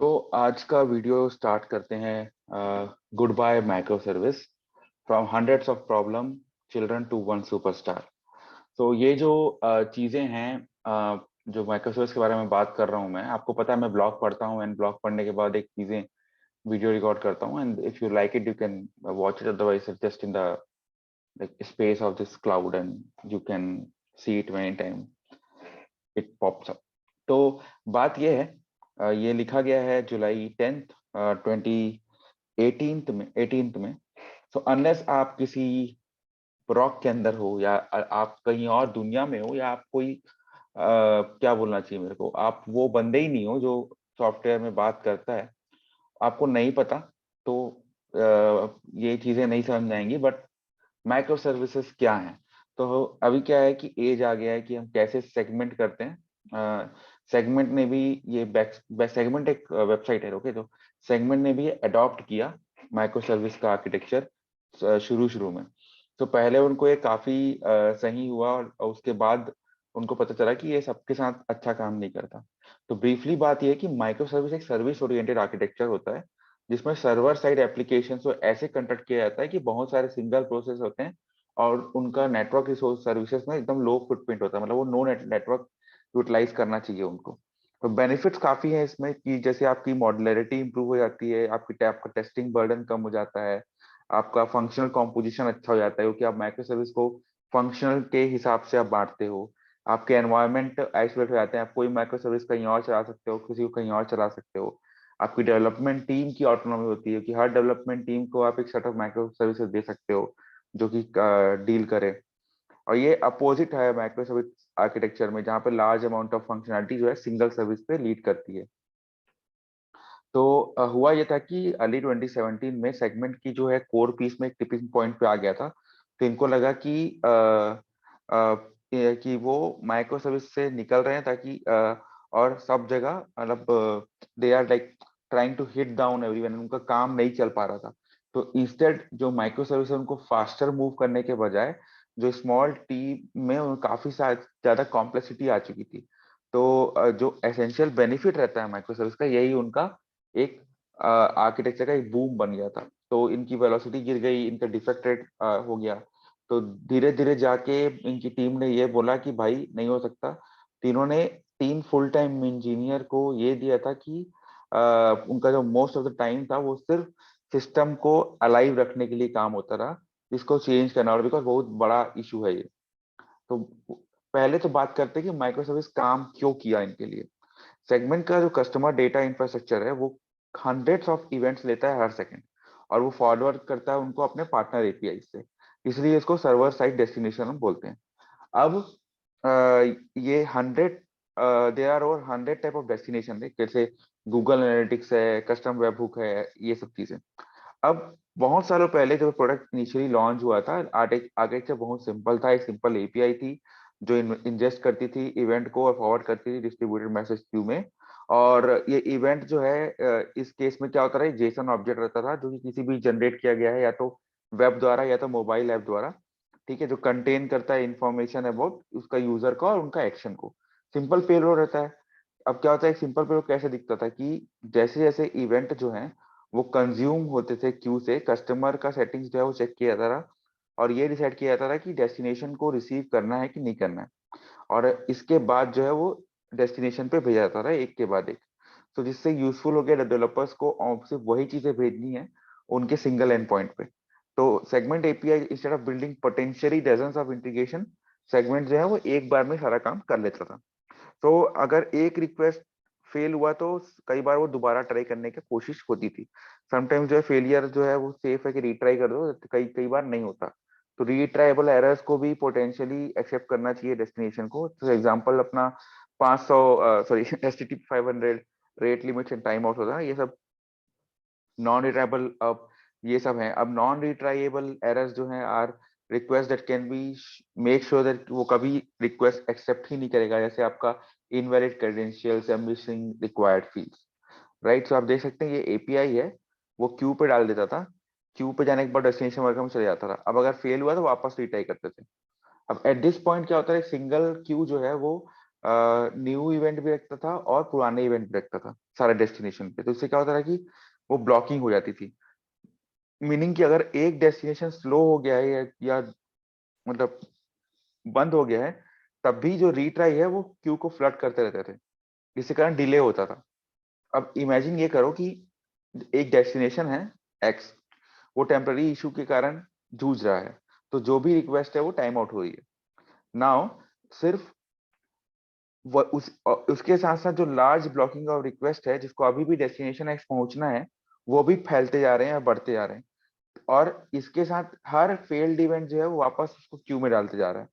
तो आज का वीडियो स्टार्ट करते हैं goodbye micro service from hundreds of problem children to one superstar. तो ये जो चीजें हैं, जो माइक्रो सर्विस के बारे में बात कर रहा हूँ, मैं आपको पता है मैं ब्लॉग पढ़ता हूँ एंड ब्लॉग पढ़ने के बाद एक चीजें वीडियो रिकॉर्ड करता हूँ and if you like it you can watch it, otherwise just in the space of this cloud and you can see it any time it pops up. तो बात ये है, ये लिखा गया है जुलाई 10th 2018 में। सो अनलेस आप किसी रॉक के अंदर हो या आप कहीं और दुनिया में हो या आप कोई क्या बोलना चाहिए मेरे को, आप वो बंदे ही नहीं हो जो सॉफ्टवेयर में बात करता है, आपको नहीं पता, तो ये चीजें नहीं समझ आएंगी। बट माइक्रो सर्विसेज क्या है, तो अभी क्या है कि एज आ गया है कि हम कैसे सेगमेंट करते हैं। सेगमेंट ने भी ये सेगमेंट एक वेबसाइट है, ओके, तो सेगमेंट ने भी अडॉप्ट किया माइक्रो सर्विस का आर्किटेक्चर शुरू शुरू में। तो पहले उनको ये काफी सही हुआ और उसके बाद उनको पता चला कि ये सबके साथ अच्छा काम नहीं करता। तो ब्रीफली बात ये है कि माइक्रो सर्विस एक सर्विस ओरिएंटेड आर्किटेक्चर होता है जिसमें सर्वर साइड एप्लीकेशन को ऐसे कंडक्ट किया जाता है कि बहुत सारे सिंगल प्रोसेस होते हैं और उनका नेटवर्क रिसोर्स सर्विसेज में एकदम लो फुटप्रिंट होता है, मतलब वो नो नेटवर्क यूटिलाइज करना चाहिए उनको। तो बेनिफिट्स काफी है इसमें कि जैसे आपकी मॉड्युलरिटी इंप्रूव हो जाती है, आपका टेस्टिंग बर्डन कम हो जाता है, आपका फंक्शनल कॉम्पोजिशन अच्छा हो जाता है क्योंकि आप माइक्रो सर्विस को फंक्शनल के हिसाब से आप बांटते हो। आपके एनवायरनमेंट आइसोलेट हो जाते हैं, आप कोई माइक्रो सर्विस कहीं और चला सकते हो, किसी को कहीं और चला सकते हो। आपकी डेवलपमेंट टीम की ऑटोनॉमी होती है कि हर डेवलपमेंट टीम को आप एक सेट ऑफ माइक्रो सर्विसेज दे सकते हो जो कि डील करे। और ये अपोजिट है माइक्रो सर्विस आर्किटेक्चर में, जहाँ पे लार्ज अमाउंट ऑफ फंक्शनलिटी जो है सिंगल सर्विस पे लीड करती है। तो हुआ ये था कि अर्ली 2017 में सेगमेंट की जो है कोर पीस में एक टिपिंग पॉइंट पे आ गया था। तो इनको लगा कि वो माइक्रो सर्विस से निकल रहे हैं ताकि और सब जगह मतलब they are like trying to hit down everyone, उनका काम नहीं चल पा रहा था। तो इंस्टेड जो माइक्रो सर्विस है उनको फास्टर मूव करने के बजाय जो स्मॉल टीम में काफी ज्यादा कॉम्प्लेक्सिटी आ चुकी थी। तो जो एसेंशियल बेनिफिट रहता है माइक्रो सर्विस का, यही उनका एक आर्किटेक्चर का एक बूम बन गया था। तो इनकी वेलोसिटी गिर गई, इनका डिफेक्ट रेट हो गया। तो धीरे धीरे जाके इनकी टीम ने ये बोला कि भाई नहीं हो सकता। तीनों ने 3 फुल टाइम इंजीनियर को ये दिया था कि उनका जो मोस्ट ऑफ द टाइम था वो सिर्फ सिस्टम को अलाइव रखने के लिए काम होता रहा, जिसको चेंज करना, और बिकॉज बहुत बड़ा इशू है ये। तो पहले तो बात करते हैं कि माइक्रो सर्विस काम क्यों किया इनके लिए। सेगमेंट का जो कस्टमर डेटा इंफ्रास्ट्रक्चर है वो हंड्रेड्स ऑफ इवेंट्स लेता है हर सेकंड, और वो फॉरवर्ड करता है उनको अपने पार्टनर एपीआई से, इसलिए इसको सर्वर साइड डेस्टिनेशन हम बोलते हैं। अब ये 100 there are over 100 type of destination है, जैसे गूगल एनालिटिक्स है, कस्टम वेब हुक है, ये सब चीजें। अब बहुत सालों पहले जब प्रोडक्ट इनिशियली लॉन्च हुआ था, आर्किटेक्चर बहुत सिंपल था। एक सिंपल एपीआई थी जो इंजेस्ट करती थी इवेंट को और फॉरवर्ड करती थी डिस्ट्रीब्यूटेड मैसेज क्यू में। और ये इवेंट जो है इस केस में क्या होता है, जेसन ऑब्जेक्ट रहता था जो कि किसी भी जनरेट किया गया है या तो वेब द्वारा या तो मोबाइल ऐप द्वारा, ठीक है, जो कंटेन करता है इंफॉर्मेशन अबाउट उसका यूजर का और उनका एक्शन को। सिंपल पेलोड रहता है। अब क्या होता है, एक सिंपल पेलोड कैसे दिखता था कि जैसे जैसे इवेंट जो है वो कंज्यूम होते थे क्यू से, कस्टमर का सेटिंग्स जो है वो चेक किया जाता रहा और ये डिसाइड किया जाता रहा कि डेस्टिनेशन को रिसीव करना है कि नहीं करना है। और इसके बाद जो है वो डेस्टिनेशन पे भेजा जाता रहा एक के बाद एक। तो जिससे यूजफुल हो गया डेवलपर्स को सिर्फ वही चीजें भेजनी है उनके सिंगल एंड पॉइंट पे। तो segment API instead of building potentially dozens of integration, segment जो है वो एक बार में सारा काम कर लेता था। तो अगर एक रिक्वेस्ट फेल हुआ तो कई बार वो दोबारा ट्राई करने की कोशिश होती थी। समटाइम्स जो है फेलियर जो है वो सेफ है कि रीट्राई कर दो, कई कई बार नहीं होता। तो रीट्राइबल एरर्स को भी पोटेंशियली एक्सेप्ट करना चाहिए डेस्टिनेशन को। तो एग्जांपल अपना 500 sorry HTTP 500 rate limits and time out होता है, ये सब नॉन रिट्राइबल। अब ये सब है, अब नॉन रिट्राइबल एरर्स जो हैं are request that can be make sure that वो कभी रिक्वेस्ट एक्सेप्ट ही नहीं करेगा, जैसे आपका इनवैलिड क्रेडेंशियल्स या मिसिंग रिक्वायर्ड फील्ड्स, राइट। तो आप देख सकते हैं ये एपीआई है, वो क्यू पे डाल देता था, क्यू पे जाने के बाद डेस्टिनेशन वर्कर में चले जाता था। अब अगर फेल हुआ तो वापस रिट्राई करते थे। अब एट दिस पॉइंट क्या होता है, सिंगल क्यू जो है वो न्यू इवेंट भी रखता था और पुराने इवेंट भी रखता था सारे डेस्टिनेशन पे। तो इससे क्या होता था कि वो ब्लॉकिंग हो जाती थी, मीनिंग कि अगर एक डेस्टिनेशन स्लो हो गया है या मतलब बंद हो गया है, तब भी जो रीट्राई है वो क्यू को फ्लड करते रहते थे, जिसके कारण डिले होता था। अब इमेजिन ये करो कि एक डेस्टिनेशन है एक्स, वो टेम्पररी इशू के कारण जूझ रहा है, तो जो भी रिक्वेस्ट है वो टाइम आउट हो रही है। नाउ सिर्फ उसके साथ साथ जो लार्ज ब्लॉकिंग ऑफ रिक्वेस्ट है, जिसको अभी भी डेस्टिनेशन एक्स पहुंचना है, वो भी फैलते जा रहे हैं, बढ़ते जा रहे हैं। और इसके साथ हर फेल्ड इवेंट जो है वो वापस उसको क्यू में डालते जा रहा है।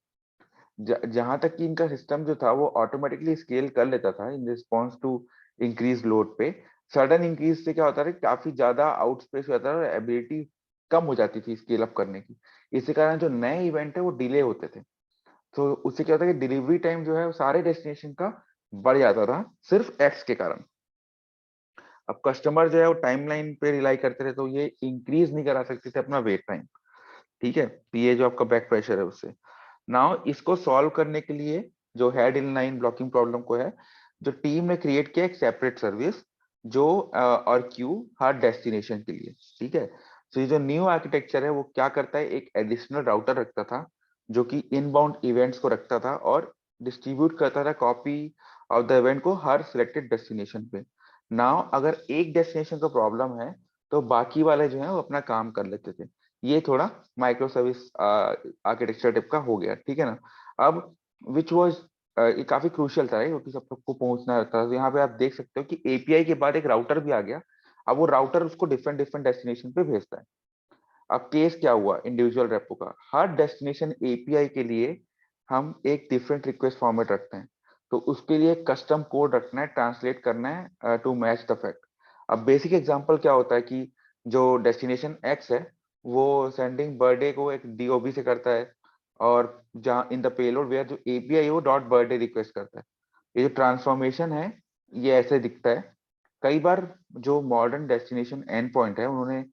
जहां तक कि इनका सिस्टम जो था वो ऑटोमेटिकली स्केल कर लेता था in response to increase load पे। सडन इंक्रीज से क्या होता था, काफी ज्यादा आउटस्पेस हो जाता था और एबिलिटी कम हो जाती थी स्केल अप करने की। इसी कारण जो नए इवेंट है वो डिले होते थे। तो उससे क्या होता है कि डिलीवरी टाइम जो है वो सारे डेस्टिनेशन का बढ़ जाता था, सिर्फ एक्स के कारण। अब कस्टमर जो है वो टाइमलाइन पे रिलाई करते थे, तो ये इंक्रीज नहीं करा सकते थे अपना वेट टाइम। ठीक है, तो ये जो आपका बैक प्रेशर है उससे। नाउ इसको सॉल्व करने के लिए जो head in line blocking problem को है, जो टीम ने क्रिएट किया एक सेपरेट सर्विस जो और क्यू हर डेस्टिनेशन के लिए। ठीक है, तो ये जो न्यू आर्किटेक्चर है वो क्या करता है, एक एडिशनल राउटर रखता था जो कि इनबाउंड इवेंट्स को रखता था और डिस्ट्रीब्यूट करता था कॉपी ऑफ द इवेंट को हर सिलेक्टेड डेस्टिनेशन पे। नाउ अगर एक डेस्टिनेशन का प्रॉब्लम है तो बाकी वाले जो है वो अपना काम कर लेते थे। ये थोड़ा माइक्रो सर्विस आर्किटेक्चर टाइप का हो गया। ठीक है ना। अब विच वाज ये काफी क्रूशियल था क्योंकि सब सबको पहुंचना रहता है। तो यहाँ पे आप देख सकते हो कि एपीआई के बाद एक राउटर भी आ गया। अब वो राउटर उसको डिफरेंट डिफरेंट डेस्टिनेशन पे भेजता है। अब केस क्या हुआ इंडिविजुअल रेपो का, हर डेस्टिनेशन एपीआई के लिए हम एक डिफरेंट रिक्वेस्ट फॉर्मेट रखते हैं। तो उसके लिए कस्टम कोड रखना है, ट्रांसलेट करना है टू मैच द फैक्ट। अब बेसिक एग्जांपल क्या होता है कि जो डेस्टिनेशन एक्स है वो सेंडिंग बर्थडे को एक डीओबी से करता है, और जहाँ इन द पेलोड वेयर जो एपीआई वो डॉट बर्थडे रिक्वेस्ट करता है। ये जो ट्रांसफॉर्मेशन है ये ऐसे दिखता है। कई बार जो मॉडर्न डेस्टिनेशन एंड पॉइंट है उन्होंने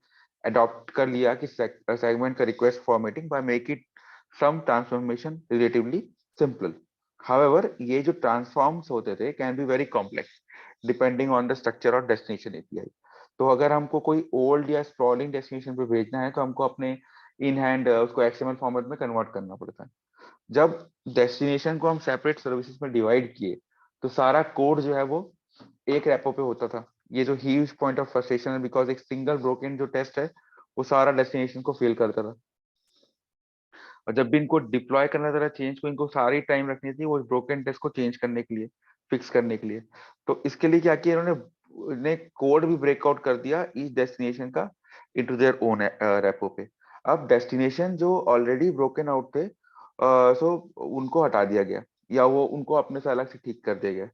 अडॉप्ट कर लिया कि सेगमेंट का request formatting by make it some transformation relatively simple. However ये जो ट्रांसफॉर्म्स होते थे can be very complex depending on the structure of destination API. तो अगर हमको कोई ओल्ड या स्प्रॉलिंग डेस्टिनेशन पे भेजना है तो हमको अपने इन हैंड उसको एक्सएमएल फॉर्मेट में कन्वर्ट करना पड़ता है। जब डेस्टिनेशन को हम सेपरेट सर्विसेज में डिवाइड किए तो सारा कोड जो है वो एक रेपो पे होता था। ये जो ह्यूज पॉइंट ऑफ फ्रस्ट्रेशन है, बिकॉज एक सिंगल ब्रोकन जो टेस्ट है वो सारा डेस्टिनेशन को फेल करता था। और जब भी इनको डिप्लॉय करना था चेंज को, इनको सारी टाइम रखनी थी वो ब्रोकन टेस्ट को चेंज करने के लिए, फिक्स करने के लिए। तो इसके लिए क्या किया इन्होंने कोड भी ब्रेकआउट कर दिया ईच डेस्टिनेशन का इनटू देयर ओन रेपो पे। अब डेस्टिनेशन जो ऑलरेडी ब्रोकन आउट थे सो उनको हटा दिया गया या वो उनको अपने से अलग से ठीक कर दिया गया।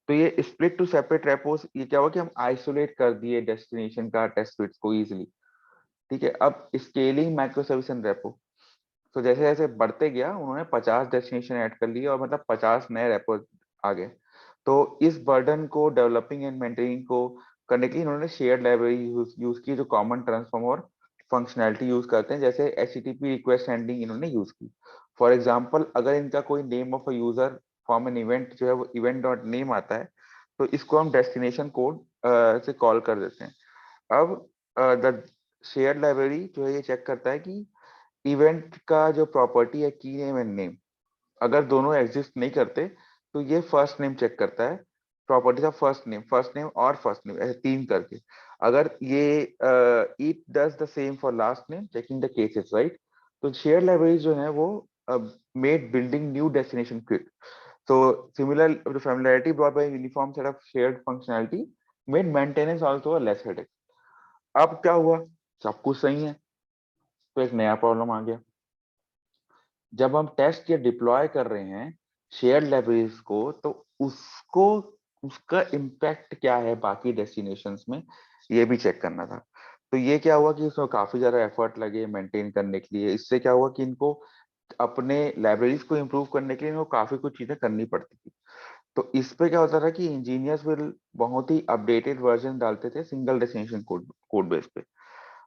तो ये स्प्लिट टू सेपरेट रेपोस, ये क्या हुआ कि हम आइसोलेट कर दिए डेस्टिनेशन का टेस्ट सुइट्स को इजीली। ठीक है, अब scaling micro service and repo. तो जैसे जैसे बढ़ते गया उन्होंने 50 डेस्टिनेशन ऐड कर लिए और मतलब 50 नए रेपो आ गए। तो इस बर्डन को डेवलपिंग एंड मेंटेनिंग को करने के लिए इन्होंने शेयर्ड लाइब्रेरी यूज की जो कॉमन ट्रांसफॉर्म और फंक्शनैलिटी यूज करते हैं, जैसे एचटीटीपी रिक्वेस्ट हैंडलिंग इन्होंने यूज की। फॉर एग्जांपल अगर इनका कोई name of a user form an event जो है वो इवेंट डॉट नेम आता है, तो इसको हम डेस्टिनेशन कोड से कॉल कर देते हैं। अब द शेयर्ड लाइब्रेरी जो है ये चेक करता है कि इवेंट का जो प्रॉपर्टी है की नेम एंड नेम, अगर दोनों एग्जिस्ट नहीं करते तो ये फर्स्ट नेम चेक करता है, प्रॉपर्टीज ऑफ फर्स्ट नेम और फर्स्ट नेम, ऐसे तीन करके। अगर ये it does the same for last name, checking the cases right. तो शेयर लाइब्रेरी जो है वो made building new destination quick. so similar the familiarity brought by a uniform set of shared functionality made maintenance also a less headache। अब क्या हुआ, सब कुछ सही है, तो एक नया प्रॉब्लम आ गया। जब हम टेस्ट या डिप्लॉय कर रहे हैं शेयर लाइब्रेरीज को, तो उसको उसका इम्पैक्ट क्या है बाकी डेस्टिनेशंस में, ये भी चेक करना था। तो ये क्या हुआ कि उसमें काफी ज्यादा एफर्ट लगे मेंटेन करने के लिए। इससे क्या हुआ कि इनको अपने लाइब्रेरीज को इम्प्रूव करने के लिए इनको काफी कुछ चीजें करनी पड़ती थी। तो इस पे क्या होता था कि इंजीनियर्स विल बहुत ही अपडेटेड वर्जन डालते थे single destination code code base पे।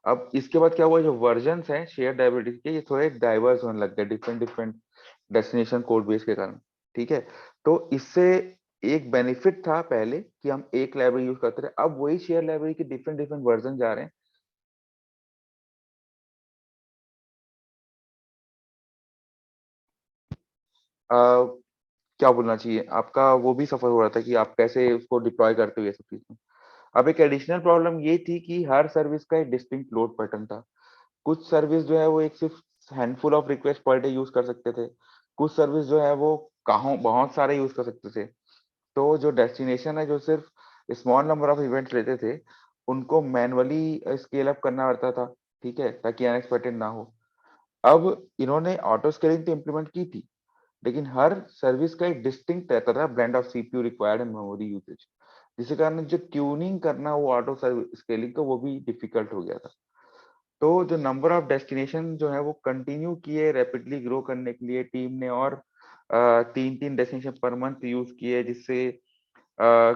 अब इसके बाद क्या हुआ, जो वर्जन है शेयर डायबिलिटी के ये थोड़े डाइवर्स होने लग गए different different destination code base के कारण। ठीक है, तो इससे एक बेनिफिट था पहले कि हम एक लाइब्रेरी यूज करते थे, अब वही शेयर लाइब्रेरी के डिफरेंट डिफरेंट वर्जन जा रहे हैं। क्या बोलना चाहिए, आपका वो भी सफर हो रहा था कि आप कैसे उसको डिप्लॉय करते हो ये सब चीजें। अब एक एडिशनल प्रॉब्लम ये थी कि हर सर्विस का एक डिस्टिंक्ट लोड पैटर्न था। कुछ सर्विस जो है वो एक सिर्फ handful of request per day use कर सकते थे, कुछ सर्विस जो है वो कहाँ बहुत सारे यूज कर सकते थे। तो जो डेस्टिनेशन है जो सिर्फ स्मॉल नंबर ऑफ इवेंट्स लेते थे, उनको मैनुअली स्केल अप करना पड़ता था, ठीक है, ताकि अनएक्सपेक्टेड ना हो। अब इन्होंने ऑटो स्केलिंग तो इम्प्लीमेंट की थी, लेकिन हर सर्विस का एक डिस्टिंक्ट रहता था blend of CPU required and memory usage, जिसके कारण जो ट्यूनिंग करना वो ऑटो स्केलिंग का वो भी डिफिकल्ट हो गया था। तो जो नंबर ऑफ डेस्टिनेशन जो है वो कंटिन्यू किए रैपिडली ग्रो करने के लिए टीम ने, और 3-3 डेस्टिनेशन पर मंथ यूज किए, जिससे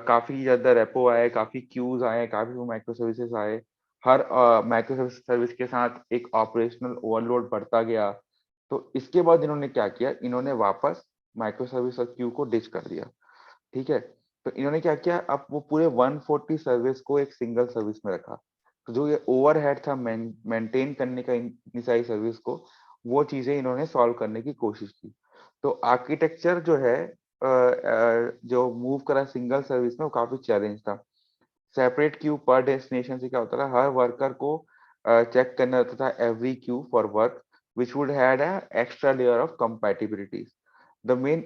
काफी ज्यादा रेपो आए, काफी क्यूज आए, काफी वो माइक्रो सर्विसेज आए। हर माइक्रो सर्विस के साथ एक ऑपरेशनल ओवरलोड बढ़ता गया। तो इसके बाद इन्होंने क्या किया, इन्होंने वापस माइक्रो सर्विस और क्यू को डिच कर दिया, ठीक है। तो इन्होंने क्या किया, अब वो पूरे 140 सर्विस को एक सिंगल सर्विस में रखा। तो जो ये ओवरहेड था मेंटेन करने का इतनी सारी सर्विस को, वो चीजें इन्होंने सॉल्व करने की कोशिश की। तो आर्किटेक्चर जो है जो मूव करा सिंगल सर्विस में, वो काफी चैलेंज था। सेपरेट क्यू पर डेस्टिनेशन से क्या होता था, हर वर्कर को चेक करना होता था every Q for work which would had a extra layer of compatibilities. The main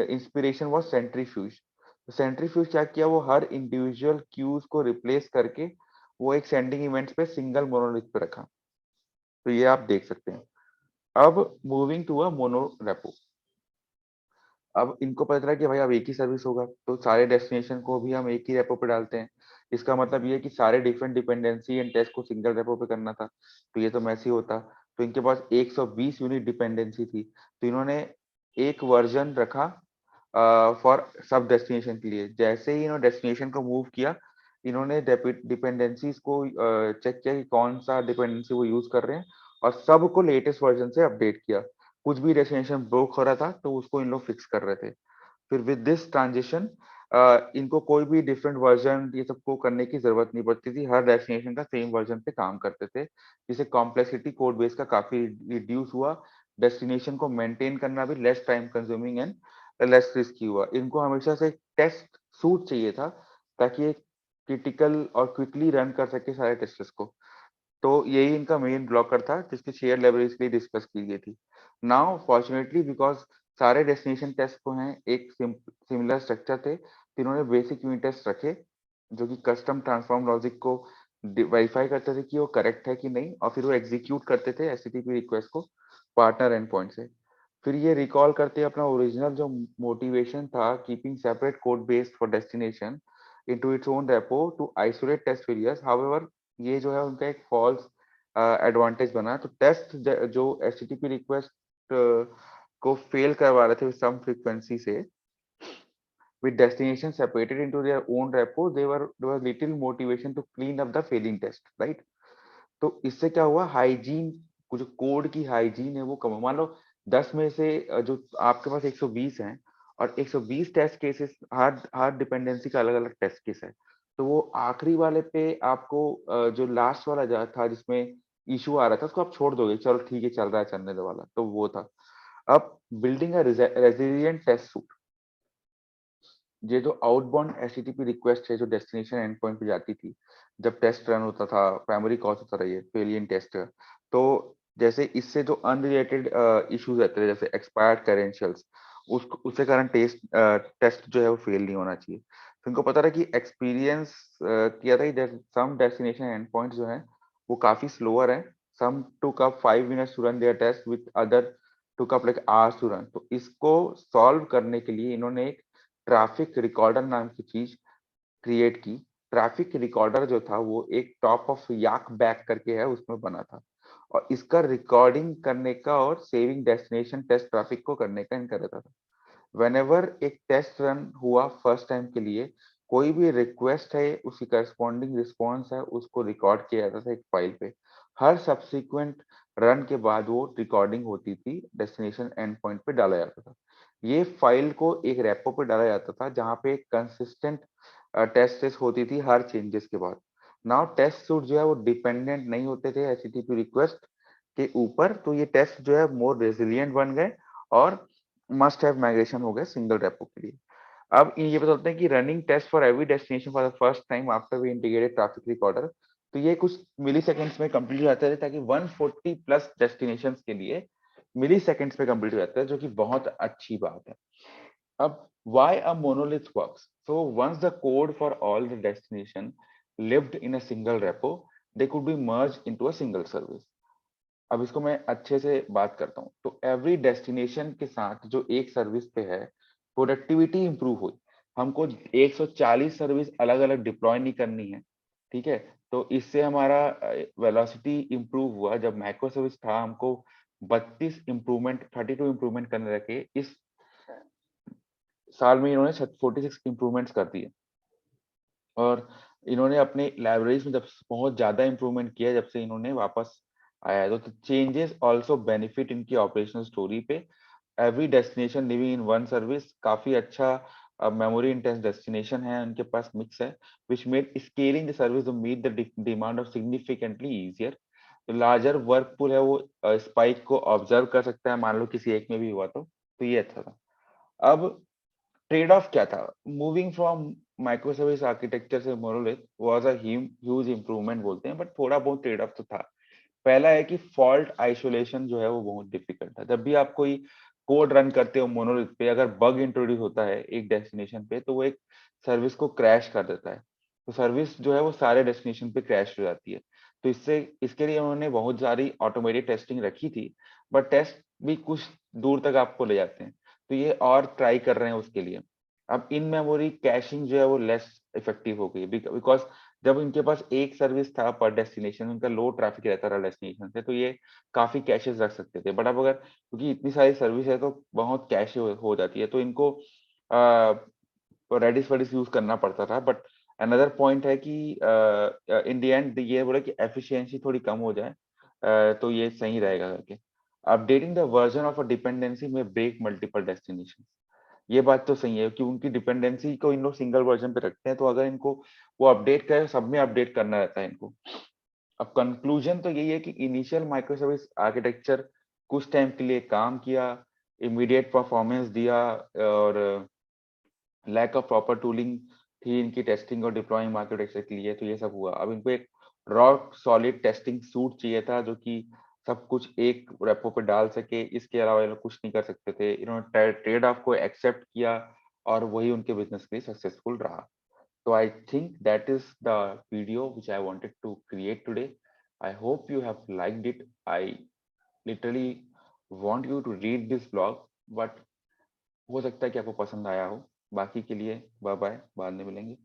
inspiration was centrifuge. तो सेंट्रीफ्यूज क्या किया, वो हर इंडिविजुअल क्यूज को रिप्लेस करके वो एक सेंडिंग इवेंट्स पे सिंगल मोनोलिथ पे रखा। तो ये आप देख सकते हैं। अब moving to a monorepo, अब इनको पता चला कि भाई अब एक ही सर्विस होगा, तो सारे डेस्टिनेशन को भी हम एक ही रेपो पे डालते हैं। इसका मतलब ये है कि सारे डिफरेंट डिपेंडेंसी एंड टेस्ट को सिंगल रेपो पे करना था, तो ये तो मैसी होता। तो इनके पास 120 यूनिट डिपेंडेंसी थी, तो इन्होंने एक वर्जन रखा फॉर सब डेस्टिनेशन के लिए। जैसे ही इन्होंने डेस्टिनेशन को मूव किया, इन्होंने डिपेंडेंसीज को चेक किया कि कौन सा डिपेंडेंसी वो यूज कर रहे हैं, और सबको लेटेस्ट वर्जन से अपडेट किया। कुछ भी डेस्टिनेशन ब्रोक हो रहा था तो उसको इन लोग फिक्स कर रहे थे। फिर विद दिस ट्रांजिशन इनको कोई भी डिफरेंट वर्जन ये सबको करने की जरूरत नहीं पड़ती थी, हर डेस्टिनेशन का सेम वर्जन पे काम करते थे, जिससे कॉम्प्लेक्सिटी कोड बेस का काफी रिड्यूस हुआ। डेस्टिनेशन को मेंटेन करना भी less time consuming and less risky हुआ। इनको हमेशा से टेस्ट सूट चाहिए था, ताकि ये क्रिटिकल और क्विकली रन कर सके सारे टेस्ट्स को। तो यही इनका मेन ब्लॉकर था, जिसकी शेयर लाइब्रेरीज के लिए डिस्कस की गई थी। नाउ फॉर्चुनेटली बिकॉज सारे डेस्टिनेशन टेस्ट को हैं एक सिमिलर स्ट्रक्चर थे, तो इन्होंने बेसिक यूनिट टेस्ट रखे, जो कि कस्टम ट्रांसफॉर्म लॉजिक को वेरीफाई करते थे कि वो करेक्ट है कि नहीं, और फिर वो एग्जीक्यूट करते थे एचटीटीपी रिक्वेस्ट को पार्टनर एंड पॉइंट से। फिर ये रिकॉल करते अपना ओरिजिनल जो मोटिवेशन था, keeping separate code base for destination into its own repo to isolate test failures. However, ये जो है उनका एक फॉल्स एडवांटेज बना। तो टेस्ट जो एचटीटीपी रिक्वेस्ट को फेल करवा रहे थे सम फ्रीक्वेंसी से, with destination separated into their own repo, there was little motivation to clean up the failing test, right? तो इससे क्या हुआ, हाइजीन, जो कोड की हाइजीन है वो कम। मान लो 10 में से जो आपके पास 120 हैं, और 120 टेस्ट केसेस, हर हर डिपेंडेंसी का अलग अलग टेस्ट केस है, तो वो आखिरी वाले पे आपको जो लास्ट वाला था जिसमें इशू आ रहा था, उसको आप छोड़ दोगे, चलो ठीक है चल रहा है चलने दो वाला, तो वो था। अब building a resilient test suite, ये जो आउटबाउंड एचटीटीपी रिक्वेस्ट है जो डेस्टिनेशन एंड पॉइंट पे जाती थी, जब टेस्ट रन होता था, प्राइमरी कॉज होता था ये फेलियन टेस्ट। तो जैसे इससे जो अनरिलेटेड इश्यूज रहते थे, जैसे एक्सपायर्ड क्रेडेंशियल्स, उसको उसके कारण टेस्ट जो है वो फेल नहीं होना चाहिए। तो इनको पता था कि एक्सपीरियंस किया था कि सम डेस्टिनेशन एंड पॉइंट जो है वो काफी स्लोअर है। Some took up 5 minutes to run their test, with other took up like hours to run. तो इसको सॉल्व करने के लिए इन्होंने एक ट्रैफिक रिकॉर्डर नाम की चीज क्रिएट की। ट्रैफिक रिकॉर्डर जो था वो एक टॉप ऑफ याक बैक करके है उसमें बना था, और इसका रिकॉर्डिंग करने का और सेविंग डेस्टिनेशन टेस्ट ट्रैफिक को करने का इनका रहता था। वेनेवर एक टेस्ट रन हुआ फर्स्ट टाइम के लिए, कोई भी रिक्वेस्ट है उसकी करस्पॉन्डिंग रिस्पॉन्स है उसको रिकॉर्ड किया जाता था एक फाइल पे। हर सब्सिक्वेंट रन के बाद वो रिकॉर्डिंग होती थी, डेस्टिनेशन एंड पॉइंट पे डाला जाता था। ये फाइल को एक रेपो पे डाला जाता था जहाँ पे कंसिस्टेंट टेस्ट केस होती थी हर चेंजेस के बाद। नाउ टेस्ट सूट जो है वो डिपेंडेंट नहीं होते थे एचटीटीपी रिक्वेस्ट के ऊपर, तो ये टेस्ट जो है मोर रेजिलिएंट बन गए और मस्ट हैव माइग्रेशन हो गए सिंगल रेपो के लिए। अब ये बताते हैं कि running test for every destination for the first time after we integrated traffic recorder, तो ये कुछ मिली सेकेंड्स में कंप्लीट हो जाता है ताकि 140 प्लस डेस्टिनेशंस के लिए मिली सेकेंड्स में कंप्लीट हो जाता है, जो कि बहुत अच्छी बात है। अब why a monolith works? So once the code for all the destination lived in a single repo, they could be merged into a single service. अब इसको मैं अच्छे से बात करता हूँ। तो एवरी डेस्टिनेशन के साथ जो एक सर्विस पे है, प्रोडक्टिविटी इंप्रूव हुई। हमको 140 सर्विस अलग अलग डिप्लॉय नहीं करनी है, ठीक है। तो इससे हमारा वेलोसिटी इंप्रूव हुआ। जब माइक्रो सर्विस था, हमको 32 इंप्रूवमेंट 32 इंप्रूवमेंट करने रखे। इस साल में इन्होंने 46 इंप्रूवमेंट्स कर दिए। और इन्होंने अपने लाइब्रेरीज में जब बहुत ज्यादा इंप्रूवमेंट किया जब से इन्होंने वापस आया है। तो चेंजेस आल्सो बेनिफिट इनकी ऑपरेशनल स्टोरी पे। Every destination living in one service काफी अच्छा मेमोरी इंटेंस डेस्टिनेशन है उनके पास मिक्स है, which made scaling the service to meet the demand of significantly easier. तो लार्जर वर्क पूल है वो स्पाइक को ऑब्जर्व कर सकता है, मान लो किसी एक में भी हुआ तो ये अच्छा था। अब ट्रेड ऑफ क्या था? Moving from micro service architecture से monolith was a huge improvement बोलते हैं, बट थोड़ा बहुत ट्रेड ऑफ तो था। पहला है कि फॉल्ट आइसोलेशन जो है वो बहुत डिफिकल्ट था। जब भी आप कोई कोड रन करते हो मोनोलिथ पे, अगर बग इंट्रोड्यूस होता है एक डेस्टिनेशन पे, तो वो एक सर्विस को क्रैश कर देता है। तो सर्विस जो है वो सारे डेस्टिनेशन पे क्रैश हो जाती है। तो इससे इसके लिए उन्होंने बहुत सारी ऑटोमेटेड टेस्टिंग रखी थी, बट टेस्ट भी कुछ दूर तक आपको ले जाते हैं। तो ये और ट्राई कर रहे हैं उसके लिए। अब इन मेमोरी कैशिंग जो है वो लेस इफेक्टिव हो गई, बिकॉज जब इनके पास एक सर्विस था पर डेस्टिनेशन, उनका लो ट्रैफिक रहता था डेस्टिनेशन से, तो ये काफी कैशेस रख सकते थे। बट अब अगर क्योंकि इतनी सारी सर्विस है तो बहुत कैश हो जाती है, तो इनको रेडिस वेडिस यूज करना पड़ता था। बट अनदर पॉइंट है कि इन द एंड ये बोला कि एफिशिएंसी थोड़ी कम हो जाए, तो ये सही रहेगा करके। Updating the version of a dependency में ब्रेक मल्टीपल डेस्टिनेशन, ये बात तो सही है कि उनकी डिपेंडेंसी को इन लोग सिंगल वर्जन पे रखते हैं, तो अगर इनको वो अपडेट करें, सब में अपडेट करना रहता है इनको। अब कंक्लूजन तो यही है कि इनिशियल माइक्रो सर्विस आर्किटेक्चर कुछ टाइम के लिए काम किया, इमीडिएट परफॉर्मेंस दिया, और लैक ऑफ प्रॉपर टूलिंग थी इनकी टेस्टिंग और डिप्लॉइंग आर्किटेक्चर के लिए, तो ये सब हुआ। अब इनको एक रॉक सॉलिड टेस्टिंग सूट चाहिए था जो कि सब कुछ एक रेपो पे डाल सके, इसके अलावा ये लोग कुछ नहीं कर सकते थे। इन्होंने ट्रेड ऑफ को एक्सेप्ट किया और वही उनके बिजनेस के लिए सक्सेसफुल रहा। So I think that is the video which I wanted to create today. I hope you have liked it. I literally want you to read this blog, but हो सकता है कि आपको पसंद आया हो। बाकी के लिए बाय बाय, बाद में मिलेंगे।